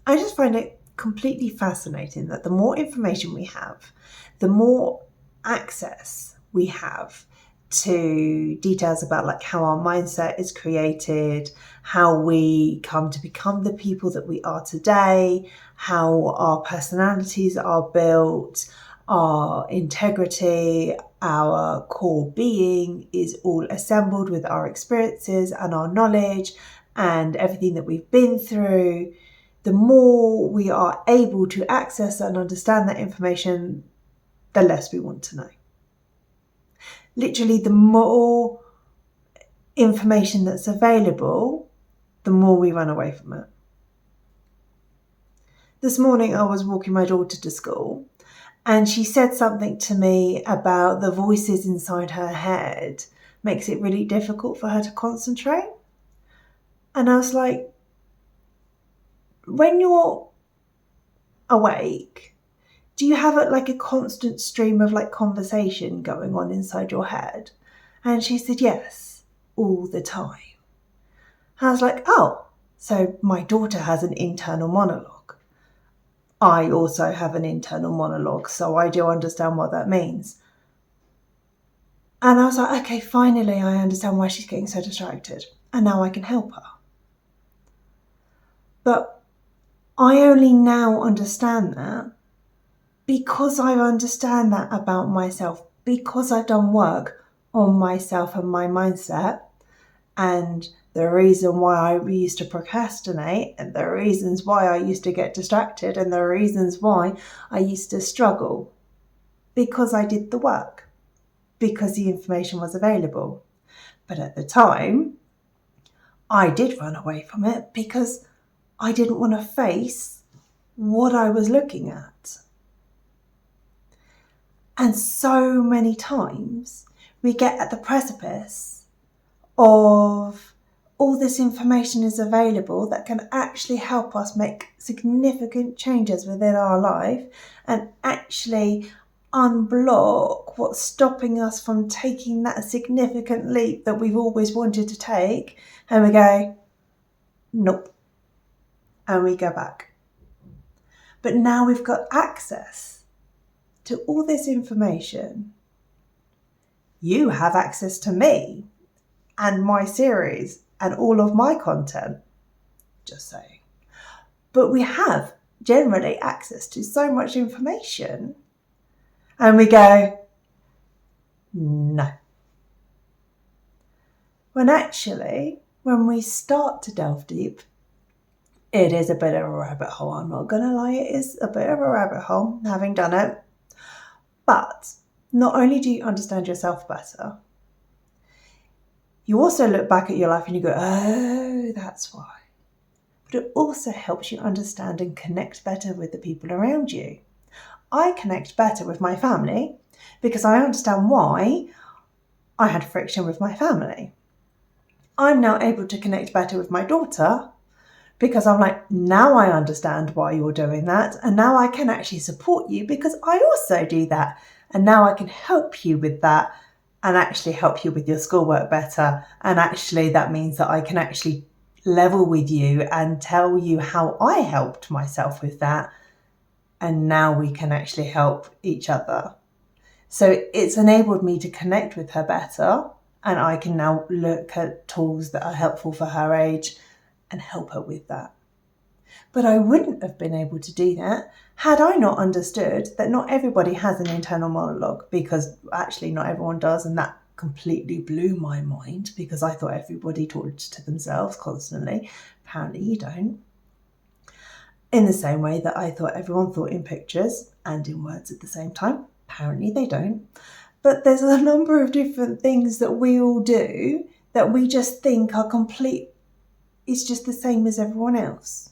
I just find it completely fascinating that the more information we have, the more access we have to details about like how our mindset is created, how we come to become the people that we are today, how our personalities are built, our integrity, our core being is all assembled with our experiences and our knowledge and everything that we've been through. The more we are able to access and understand that information, the less we want to know. Literally, the more information that's available, the more we run away from it. This morning I was walking my daughter to school and she said something to me about the voices inside her head makes it really difficult for her to concentrate. And I was like, when you're awake, do you have like a constant stream of like conversation going on inside your head? And she said, yes, all the time. I was like, oh, so my daughter has an internal monologue. I also have an internal monologue, so I do understand what that means. And I was like, okay, finally I understand why she's getting so distracted. And now I can help her. But I only now understand that because I understand that about myself, because I've done work on myself and my mindset, and the reason why I used to procrastinate, and the reasons why I used to get distracted, and the reasons why I used to struggle, because I did the work, because the information was available. But at the time, I did run away from it because I didn't want to face what I was looking at. And so many times we get at the precipice of all this information is available that can actually help us make significant changes within our life and actually unblock what's stopping us from taking that significant leap that we've always wanted to take. And we go, nope. And we go back. But now we've got access to all this information. You have access to me and my series and all of my content, just saying. But we have generally access to so much information and we go, no. When actually, when we start to delve deep, it is a bit of a rabbit hole. I'm not going to lie, it is a bit of a rabbit hole, having done it. But not only do you understand yourself better, you also look back at your life and you go, oh, that's why. But it also helps you understand and connect better with the people around you. I connect better with my family because I understand why I had friction with my family. I'm now able to connect better with my daughter because I'm like, now I understand why you're doing that. And now I can actually support you because I also do that. And now I can help you with that and actually help you with your schoolwork better. And actually that means that I can actually level with you and tell you how I helped myself with that. And now we can actually help each other. So it's enabled me to connect with her better. And I can now look at tools that are helpful for her age and help her with that. But I wouldn't have been able to do that had I not understood that not everybody has an internal monologue, because actually not everyone does. And that completely blew my mind because I thought everybody talked to themselves constantly. Apparently you don't. In the same way that I thought everyone thought in pictures and in words at the same time. Apparently they don't. But there's a number of different things that we all do that we just think are complete. It's just the same as everyone else.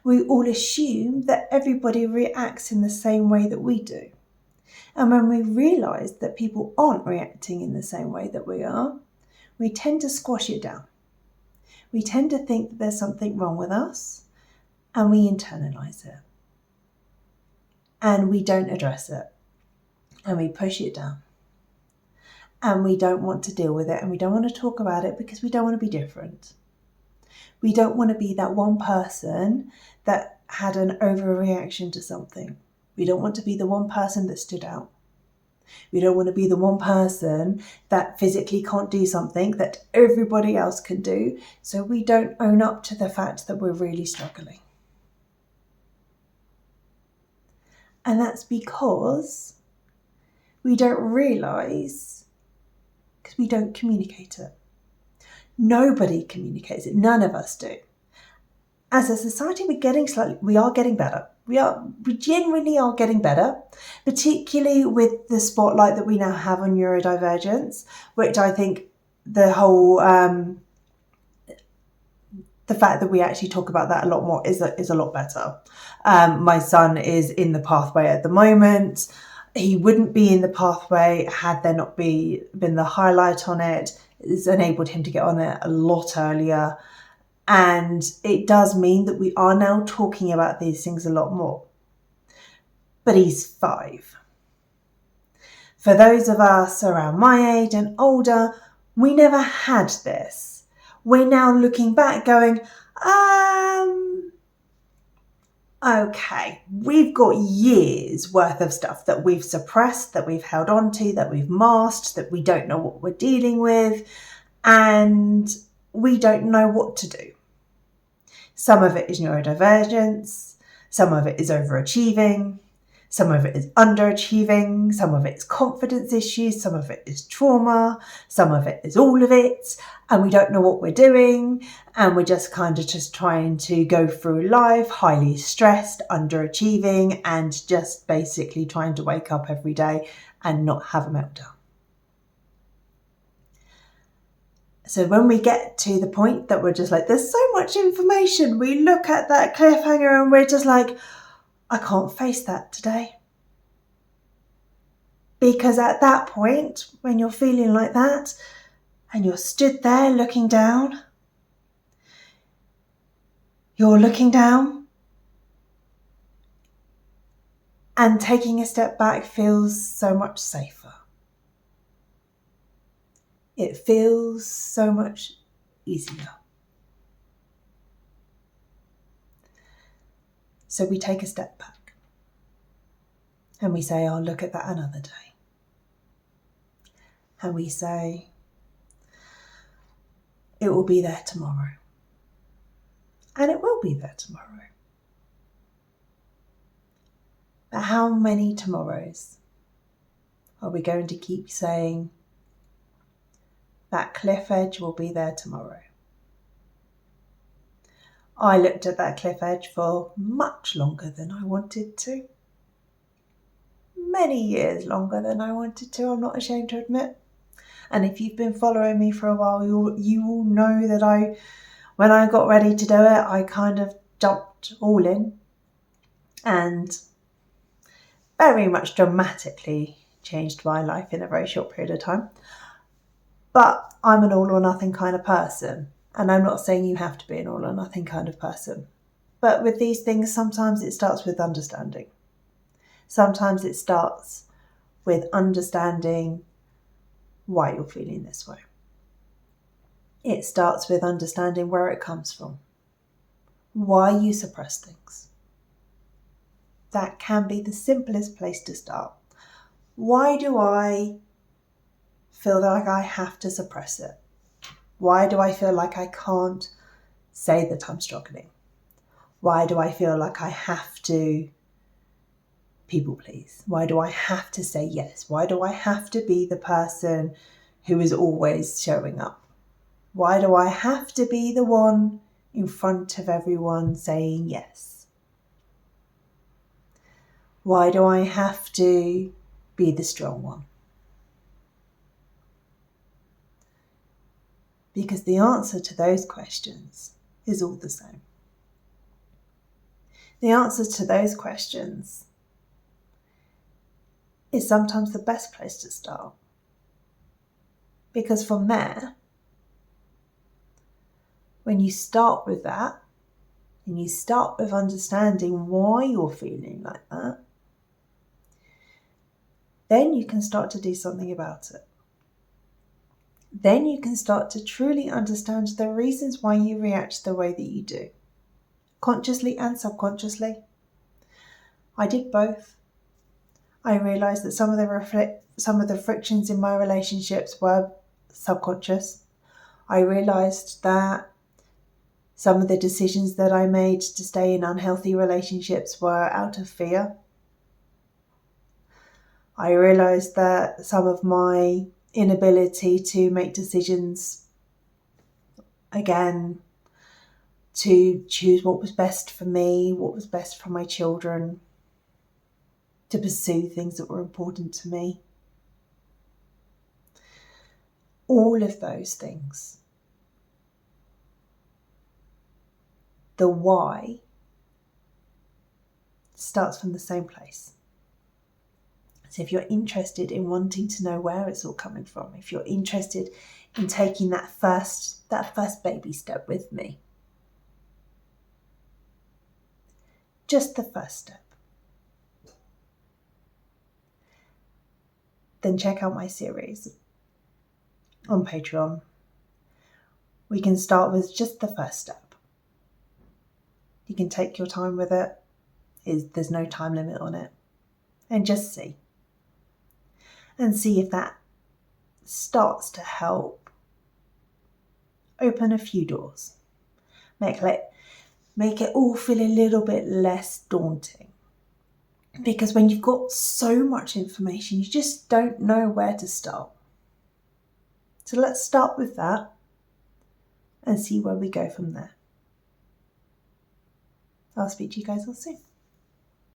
We all assume that everybody reacts in the same way that we do. And when we realise that people aren't reacting in the same way that we are, we tend to squash it down. We tend to think that there's something wrong with us and we internalise it. And we don't address it. And we push it down. And we don't want to deal with it and we don't want to talk about it because we don't want to be different. We don't want to be that one person that had an overreaction to something. We don't want to be the one person that stood out. We don't want to be the one person that physically can't do something that everybody else can do, so we don't own up to the fact that we're really struggling. And that's because we don't realise, because we don't communicate it. Nobody communicates it. None of us do. As a society, we are getting better. We genuinely are getting better, particularly with the spotlight that we now have on neurodivergence, which I think the whole, the fact that we actually talk about that a lot more is a lot better. My son is in the pathway at the moment. He wouldn't be in the pathway had there not been the highlight on it. It's enabled him to get on it a lot earlier. And it does mean that we are now talking about these things a lot more. But he's 5. For those of us around my age and older, we never had this. We're now looking back going, okay, we've got years worth of stuff that we've suppressed, that we've held on to, that we've masked, that we don't know what we're dealing with, and we don't know what to do. Some of it is neurodivergence, some of it is overachieving, some of it is underachieving, some of it is confidence issues, some of it is trauma, some of it is all of it, and we don't know what we're doing, and we're just kind of just trying to go through life highly stressed, underachieving, and just basically trying to wake up every day and not have a meltdown. So when we get to the point that we're just like, there's so much information, we look at that cliffhanger and we're just like, I can't face that today. Because at that point, when you're feeling like that, and you're stood there looking down, you're looking down, and taking a step back feels so much safer. It feels so much easier. So we take a step back and we say, I'll look at that another day. And we say, it will be there tomorrow. And it will be there tomorrow. But how many tomorrows are we going to keep saying, that cliff edge will be there tomorrow? I looked at that cliff edge for much longer than I wanted to. Many years longer than I wanted to, I'm not ashamed to admit. And if you've been following me for a while, you will know that when I got ready to do it, I kind of jumped all in and very much dramatically changed my life in a very short period of time. But I'm an all or nothing kind of person. And I'm not saying you have to be an all or nothing kind of person. But with these things, sometimes it starts with understanding. Sometimes it starts with understanding why you're feeling this way. It starts with understanding where it comes from. Why you suppress things. That can be the simplest place to start. Why do I feel like I have to suppress it? Why do I feel like I can't say that I'm struggling? Why do I feel like I have to people please? Why do I have to say yes? Why do I have to be the person who is always showing up? Why do I have to be the one in front of everyone saying yes? Why do I have to be the strong one? Because the answer to those questions is all the same. The answer to those questions is sometimes the best place to start. Because from there, when you start with that, and you start with understanding why you're feeling like that, then you can start to do something about it. then you can start to truly understand the reasons why you react the way that you do, consciously and subconsciously. I did both. I realised that some of the frictions in my relationships were subconscious. I realised that some of the decisions that I made to stay in unhealthy relationships were out of fear. I realised that some of my inability to make decisions, again, to choose what was best for me, what was best for my children, to pursue things that were important to me. All of those things. The why starts from the same place. So if you're interested in wanting to know where it's all coming from, if you're interested in taking that first baby step with me, just the first step, then check out my series on Patreon. We can start with just the first step. You can take your time with it. There's no time limit on it. And just see. And see if that starts to help open a few doors. Make it all feel a little bit less daunting. Because when you've got so much information, you just don't know where to start. So let's start with that and see where we go from there. I'll speak to you guys all soon.